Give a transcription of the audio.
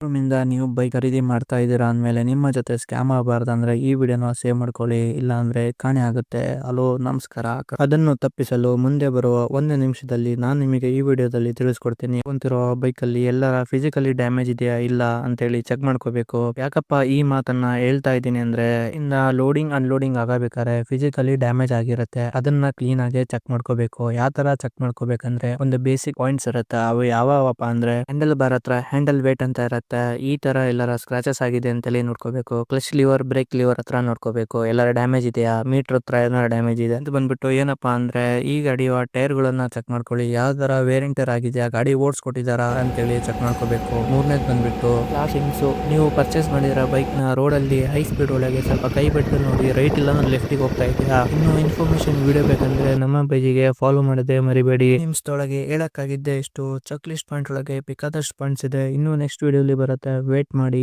ಶೋರೂಮಿಂದ ನೀವು ಬೈಕ್ ಖರೀದಿ ಮಾಡ್ತಾ ಇದ್ದೀರಾ ಅಂದಮೇಲೆ ನಿಮ್ಮ ಜೊತೆ ಸ್ಕ್ಯಾಮ್ ಆಗಬಾರ್ದಂದ್ರೆ ಈ ವಿಡಿಯೋನ ಸೇವ್ ಮಾಡ್ಕೊಳ್ಳಿ, ಇಲ್ಲ ಅಂದ್ರೆ ಕಾಣೆ ಆಗುತ್ತೆ. ಹಲೋ ನಮಸ್ಕಾರ. ಅದನ್ನು ತಪ್ಪಿಸಲು ಮುಂದೆ ಬರುವ ಒಂದು ನಿಮಿಷದಲ್ಲಿ ನಾನು ನಿಮಗೆ ಈ ವಿಡಿಯೋದಲ್ಲಿ ತಿಳಿಸ್ಕೊಡ್ತೀನಿ. ಕುಂತಿರೋ ಬೈಕಲ್ಲಿ ಎಲ್ಲರ ಫಿಸಿಕಲಿ ಡ್ಯಾಮೇಜ್ ಇದೆಯಾ ಇಲ್ಲ ಅಂತೇಳಿ ಚೆಕ್ ಮಾಡ್ಕೋಬೇಕು. ಯಾಕಪ್ಪ ಈ ಮಾತನ್ನ ಹೇಳ್ತಾ ಇದ್ದೀನಿ ಅಂದ್ರೆ, ಇಂದ ಲೋಡಿಂಗ್ ಅನ್ಲೋಡಿಂಗ್ ಆಗಬೇಕಾದ್ರೆ ಫಿಸಿಕಲಿ ಡ್ಯಾಮೇಜ್ ಆಗಿರುತ್ತೆ. ಅದನ್ನ ಕ್ಲೀನ್ ಆಗಿ ಚೆಕ್ ಮಾಡ್ಕೋಬೇಕು. ಯಾವ ತರ ಚೆಕ್ ಮಾಡ್ಕೋಬೇಕಂದ್ರೆ, ಒಂದು ಬೇಸಿಕ್ ಪಾಯಿಂಟ್ಸ್ ಇರುತ್ತೆ. ಅವು ಯಾವಪ್ಪ ಅಂದ್ರೆ, ಹ್ಯಾಂಡಲ್ ಬಾರ್ ಹತ್ರ ಹ್ಯಾಂಡಲ್ ವೇಟ್ ಅಂತ ಇರುತ್ತೆ. ಈ ತರ ಎಲ್ಲರ ಸ್ಕ್ರಾಚಸ್ ಆಗಿದೆ ಅಂತೇಳಿ ನೋಡ್ಕೋಬೇಕು. ಕ್ಲಚ್ ಲಿವರ್, ಬ್ರೇಕ್ ಲಿವರ್ ಹತ್ರ ನೋಡ್ಕೋಬೇಕು. ಎಲ್ಲರ ಡ್ಯಾಮೇಜ್ ಇದೆಯಾ, ಮೀಟರ್ ಹತ್ರ ಏನಾರ ಡ್ಯಾಮೇಜ್ ಇದೆ ಅಂತ ಬಂದ್ಬಿಟ್ಟು ಏನಪ್ಪಾ ಅಂದ್ರೆ, ಈ ಗಾಡಿಯ ಟೈರ್ ಗಳನ್ನ ಚೆಕ್ ಮಾಡ್ಕೊಳ್ಳಿ. ಯಾವ ತರ ವೇರಿಂಗ್ ಟೈರ್ ಆಗಿದೆಯಾ, ಗಾಡಿ ಓಡಿಸ್ಕೊಟ್ಟಿದಾರಾ ಅಂತೇಳಿ ಚೆಕ್ ಮಾಡ್ಕೋಬೇಕು. ಮೂರನೇದು ಬಂದ್ಬಿಟ್ಟು ಕ್ಲಾಸಿಂಗ್ಸ್. ನೀವು ಪರ್ಚೇಸ್ ಮಾಡಿರೋ ಬೈಕ್ ನ ರೋಡ್ ಅಲ್ಲಿ ಹೈ ಸ್ಪೀಡ್ ಒಳಗೆ ಸ್ವಲ್ಪ ಕೈ ಬಿಟ್ಟು ನೋಡಿ, ರೈಟ್ ಇಲ್ಲ ಲೆಫ್ಟಿಗೆ ಹೋಗ್ತಾ ಇದೆಯಾ. ಇನ್ನು ಇನ್ಫಾರ್ಮೇಶನ್ ವಿಡಿಯೋ ಬೇಕಂದ್ರೆ ನಮ್ಮ ಪೇಜಿಗೆ ಫಾಲೋ ಮಾಡದೆ ಮರಿಬೇಡಿ. ನಿಮ್ಸ್ದೊಳಗೆ ಹೇಳಕ್ಕಾಗಿದ್ದೆ ಇಷ್ಟು. ಚೆಕ್ ಲಿಸ್ಟ್ ಪಾಯಿಂಟ್ ಒಳಗೆ ಬೇಕಾದಷ್ಟು ಪಾಯಿಂಟ್ಸ್ ಇದೆ. ಇನ್ನು ನೆಕ್ಸ್ಟ್ ವಿಡಿಯೋಲಿ ಬರುತ್ತೆ, ವೇಟ್ ಮಾಡಿ.